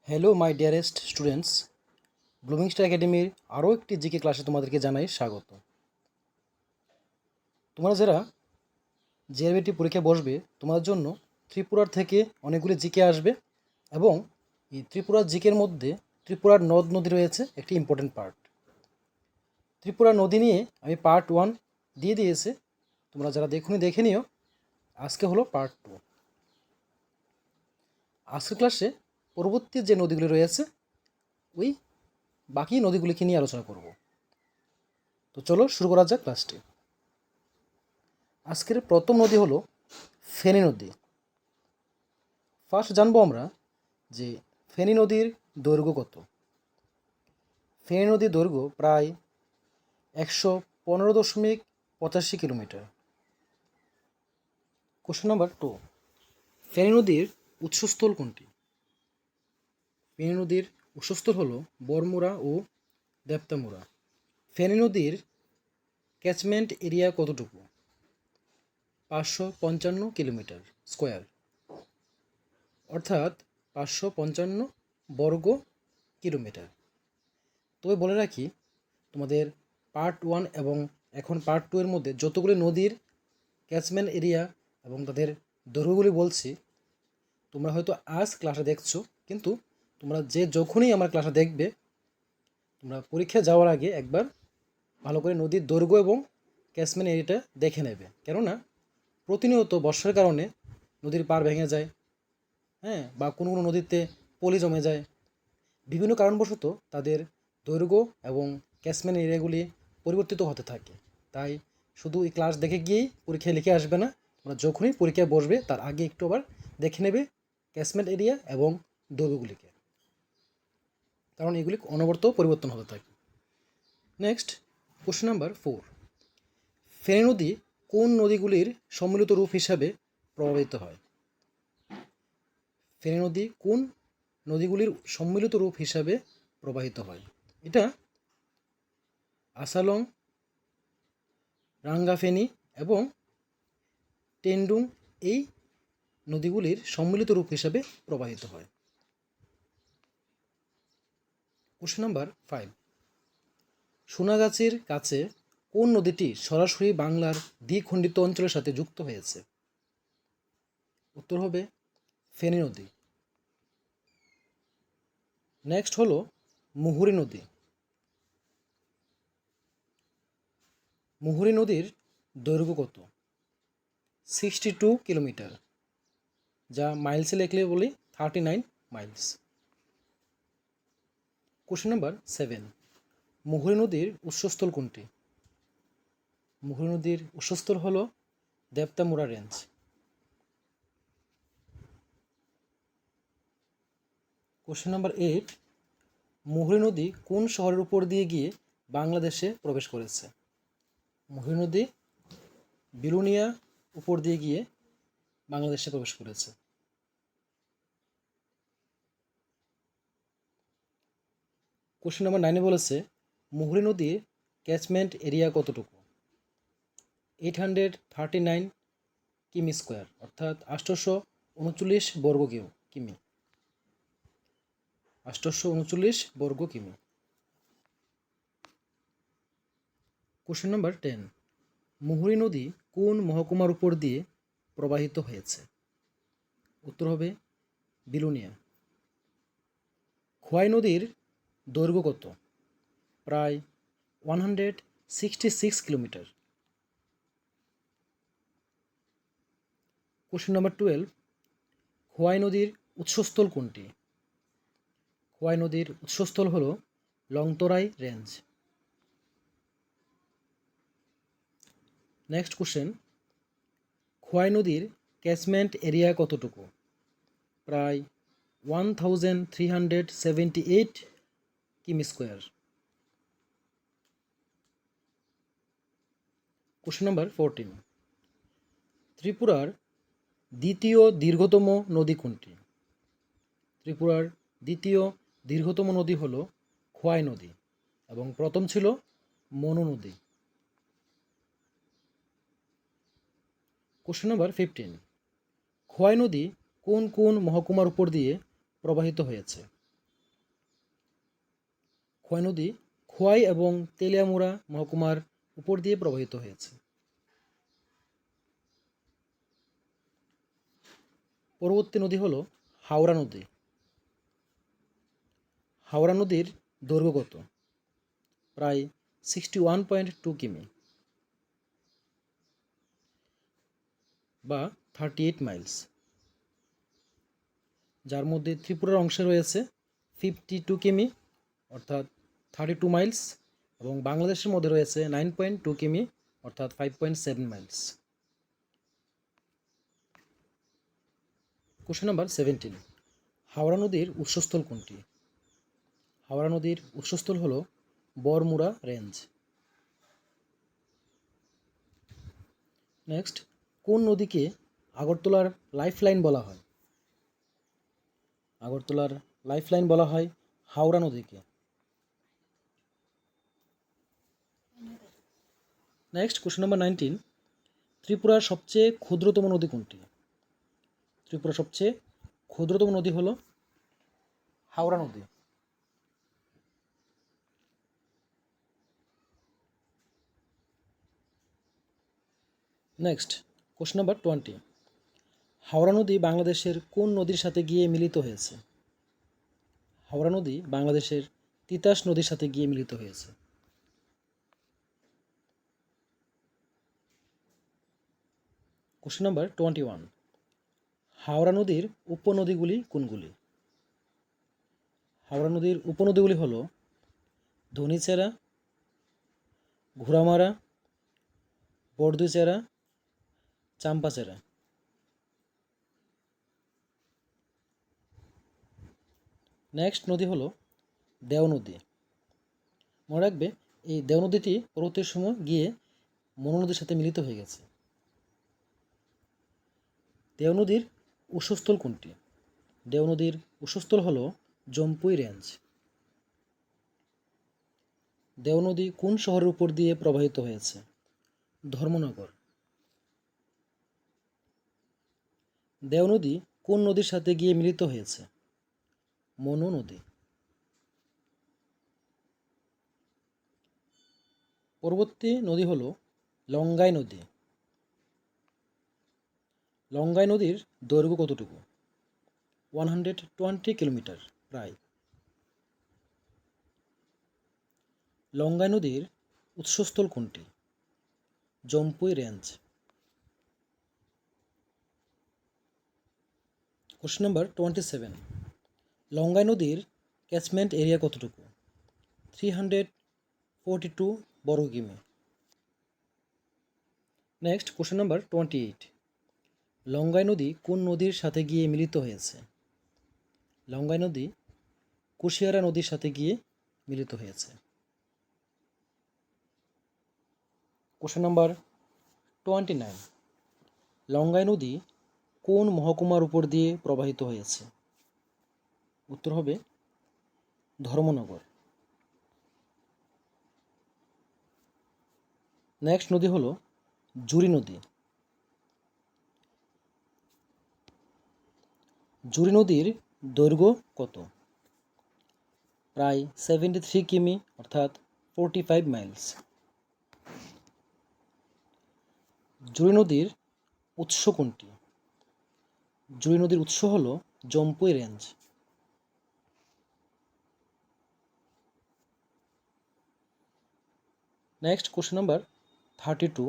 Hello my dearest students, blooming star একাডেমির আরও একটি জিকে ক্লাসে তোমাদেরকে জানাই স্বাগত। তোমরা যারা জিআরবিটি পরীক্ষা বসবে, তোমাদের জন্য ত্রিপুরার থেকে অনেকগুলি জিকে আসবে এবং এই ত্রিপুরার জিকের মধ্যে ত্রিপুরার নদ নদী রয়েছে একটি ইম্পর্টেন্ট পার্ট। ত্রিপুরা নদী নিয়ে আমি পার্ট 1 দিয়ে দিয়েছে, তোমরা যারা দেখে নিও। আজকে হলো পার্ট 2। আজকের ক্লাসে পরবর্তী যে নদীগুলি রয়েছে ওই বাকি নদীগুলিকে নিয়ে আলোচনা করব। তো চলো শুরু করা যাক ক্লাসটি। আজকের প্রথম নদী হলো ফেনী নদী। ফার্স্ট জানবো আমরা যে ফেনী নদীর দৈর্ঘ্য কত। ফেনী নদীর দৈর্ঘ্য প্রায় 115.85 কিলোমিটার। কোশ্চেন নাম্বার 2, ফেনী নদীর উৎসস্থল কোনটি? ফেনী নদীর উৎসস্থল হলো বরমুড়া ও দেবতামুড়া। ফেনী নদীর ক্যাচমেন্ট এরিয়া কতটুকু? 555 কিলোমিটার স্কোয়ার, অর্থাৎ 555 বর্গ কিলোমিটার। তবে বলে রাখি, তোমাদের পার্ট 1 এবং এখন পার্ট 2 এর মধ্যে যতগুলি নদীর ক্যাচমেন্ট এরিয়া এবং তাদের দৈর্ঘ্যগুলি বলছি, তোমরা হয়তো আজ ক্লাসে দেখছো, কিন্তু তোমরা যখনই আমার ক্লাসে দেখবে, তোমরা পরীক্ষা যাওয়ার আগে একবার ভালো করে নদীর দৈর্ঘ্য এবং ক্যাচমেন্ট এরিয়াটা দেখে নেবে। কেননা প্রতিনিয়ত বর্ষার কারণে নদীর পাড় ভেঙে যায়, বা কোনো কোনো নদীতে পলি জমে যায়। বিভিন্ন কারণবশত তাদের দৈর্ঘ্য এবং ক্যাচমেন্ট এরিয়াগুলি পরিবর্তিত হতে থাকে। তাই শুধু এই ক্লাস দেখে গিয়েই পরীক্ষায় লিখে আসবে না, তোমরা যখনই পরীক্ষায় বসবে তার আগে একটু আবার দেখে নেবে ক্যাচমেন্ট এরিয়া এবং দৈর্ঘ্যগুলিকে, কারণ এগুলি অনবরত পরিবর্তন হতে থাকে। নেক্সট, কোশ্চেন নাম্বার 4, ফেনী নদী কোন নদীগুলির সম্মিলিত রূপ হিসাবে প্রভাবিত হয়? ফেনী নদী কোন নদীগুলির সম্মিলিত রূপ হিসাবে প্রবাহিত হয়? এটা আসালং, রাঙ্গাফেনী এবং টেন্ডুং এই নদীগুলির সম্মিলিত রূপ হিসাবে প্রবাহিত হয়। কোশ্চেন নাম্বার 5, সোনাগাছির কাছে কোন নদীটি সরাসরি বাংলার দ্বিখণ্ডিত অঞ্চলের সাথে যুক্ত হয়েছে? উত্তর হবে ফেনী নদী। নেক্সট হলো মুহুরী নদী। মুহুরী নদীর দৈর্ঘ্য কত? 62 কিলোমিটার, যা মাইলসে লিখলে বলি 39 মাইলস। কোশ্চেন নাম্বার 7, মুহুরী নদীর উৎসস্থল কোনটি? মুহুরী নদীর উৎসস্থল হলো দেবতামুড়া রেঞ্জ। কোশ্চেন নাম্বার 8, মুহুরী নদী কোন শহরের উপর দিয়ে গিয়ে বাংলাদেশে প্রবেশ করেছে? মুহুরী নদী বিলুনিয়া উপর দিয়ে গিয়ে বাংলাদেশে প্রবেশ করেছে। কোশ্চেন নাম্বার 9 বলেছে মুহুরী নদীর ক্যাচমেন্ট এরিয়া কতটুকু? 839 কিমি স্কোয়ার, অর্থাৎ 839 বর্গ কিমি। 839 বর্গ কিমি। কোশ্চেন নাম্বার 10, মুহুরী নদী কোন মহকুমার উপর দিয়ে প্রবাহিত হয়েছে? উত্তর হবে বিলুনিয়া। খোয়াই নদীর দৈর্ঘ্য কত? প্রায় 166 কিলোমিটার। কোশ্চেন নাম্বার 12, খোয়াই নদীর উৎসস্থল কোনটি? খোয়াই নদীর উৎসস্থল হল লংতরাই রেঞ্জ। নেক্সট কোশ্চেন, খোয়াই নদীর ক্যাচমেন্ট এরিয়া কতটুকু? প্রায় 1378 কিমি স্কোয়ার। কোশ্চেন নাম্বার 14, ত্রিপুরার দ্বিতীয় দীর্ঘতম নদী কোনটি? ত্রিপুরার দ্বিতীয় দীর্ঘতম নদী হল খোয়াই নদী এবং প্রথম ছিল মনু নদী। কোশ্চেন নাম্বার 15, খোয়াই নদী কোন কোন মহকুমার উপর দিয়ে প্রবাহিত হয়েছে? খোয়াই নদী খোয়াই এবং তেলিয়ামুড়া মহকুমার উপর দিয়ে প্রবাহিত হয়েছে। পরবর্তী নদী হলো হাওড়া নদী। হাওড়া নদীর দৈর্ঘ্য কত? প্রায় 61.2 কিমি বা 38 মাইলস, যার মধ্যে ত্রিপুরার অংশে রয়েছে 52 কিমি অর্থাৎ 32 মাইলস এবং বাংলাদেশের মধ্যে রয়েছে 9.2 কিমি অর্থাৎ 5.7 মাইলস। কোশ্চেন নাম্বার 17, হাওড়া নদীর উৎসস্থল কোনটি? হাওড়া নদীর উৎসস্থল হল বরমুড়া রেঞ্জ। নেক্সট, কোন নদীকে আগরতলার লাইফলাইন বলা হয়? আগরতলার লাইফলাইন বলা হয় হাওড়া নদীকে। নেক্সট, কোশ্চেন নাম্বার 19, ত্রিপুরার সবচেয়ে ক্ষুদ্রতম নদী কোনটি? ত্রিপুরার সবচেয়ে ক্ষুদ্রতম নদী হল হাওড়া নদী। নেক্সট, কোশ্চেন নাম্বার 20, হাওড়া নদী বাংলাদেশের কোন নদীর সাথে গিয়ে মিলিত হয়েছে? হাওড়া নদী বাংলাদেশের তিতাস নদীর সাথে গিয়ে মিলিত হয়েছে। কোশ্চেন নাম্বার 21, হাওড়া নদীর উপনদীগুলি কোনগুলি? হাওড়া নদীর উপনদীগুলি হল ধনিচেরা, ঘোড়ামারা, বড়দুইচেরা, চাম্পাচেরা। নেক্সট নদী হলো দেও নদী। মনে রাখবে এই দেও নদীটি পরবর্তী সময় গিয়ে মনু নদীর সাথে মিলিত হয়ে গেছে। দেও নদীর উৎসস্থল কোনটি? দেও নদীর উৎসস্থল হল জম্পুই রেঞ্জ। দেও নদী কোন শহরের উপর দিয়ে প্রবাহিত হয়েছে? ধর্মনগর। দেও নদী কোন নদীর সাথে গিয়ে মিলিত হয়েছে? মনু নদী। পরবর্তী নদী হল লঙ্গাই নদী। লঙ্গাই নদীর দৈর্ঘ্য কতটুকু? 120 কিলোমিটার প্রায়। লঙ্গাই নদীর উৎসস্থল কোনটি? Jampui range. Question number 27, Longai নদীর ক্যাচমেন্ট এরিয়া কতটুকু? 342 বর্গ কিমি। নেক্সট, কোশ্চেন নাম্বার 28, লঙ্গাই নদী কোন নদীর সাথে গিয়ে মিলিত হয়েছে? লঙ্গাই নদী কুশিয়ারা নদীর সাথে গিয়ে মিলিত হয়েছে। কোশ্চেন নাম্বার 29, লঙ্গাই নদী কোন মহকুমার উপর দিয়ে প্রবাহিত হয়েছে? উত্তর হবে ধর্মনগর। নেক্সট নদী হলো জুরি নদী। জুরি নদীর দৈর্ঘ্য কত? প্রায় 73 কিমি অর্থাৎ 45 মাইলস। জুরি নদীর উৎস কোনটি? জুরি নদীর উৎস হল Jampui range. Next, question number 32,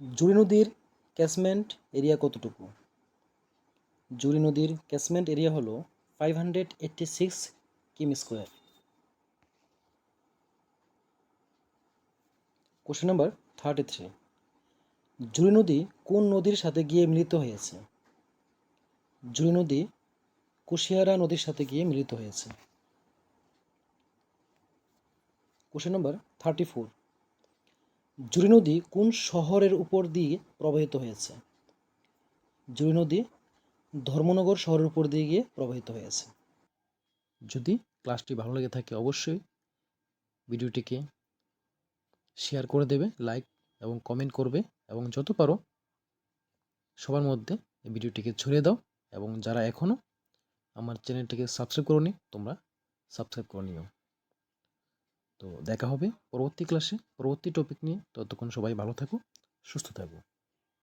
জুরি নদীর ক্যাচমেন্ট এরিয়া কতটুকু? জুরি নদীর ক্যাচমেন্ট এরিয়া হল 586 কিমি স্কোয়ার। কোশ্চেন নাম্বার 33, জুরি নদী কোন নদীর সাথে গিয়ে মিলিত হয়েছে? জুরি নদী কুশিয়ারা নদীর সাথে গিয়ে মিলিত হয়েছে। কোশ্চেন নাম্বার 34, জুরি নদী কোন শহরের উপর দিয়ে প্রবাহিত হয়েছে? জুরি নদী ধর্মনগর শহরের উপর দিয়ে গিয়ে প্রবাহিত হয়েছে। যদি ক্লাসটি ভালো লেগে থাকে অবশ্যই ভিডিওটিকে শেয়ার করে দেবে, লাইক এবং কমেন্ট করবে এবং যত পারো সবার মধ্যে এই ভিডিওটিকে ছড়িয়ে দাও এবং যারা এখনও আমার চ্যানেলটিকে সাবস্ক্রাইব করোনি তোমরা সাবস্ক্রাইব করে নিও। তো দেখা হবে পরবর্তী ক্লাসে পরবর্তী টপিক নিয়ে। ততক্ষণ সবাই ভালো থাকো, সুস্থ থাকো।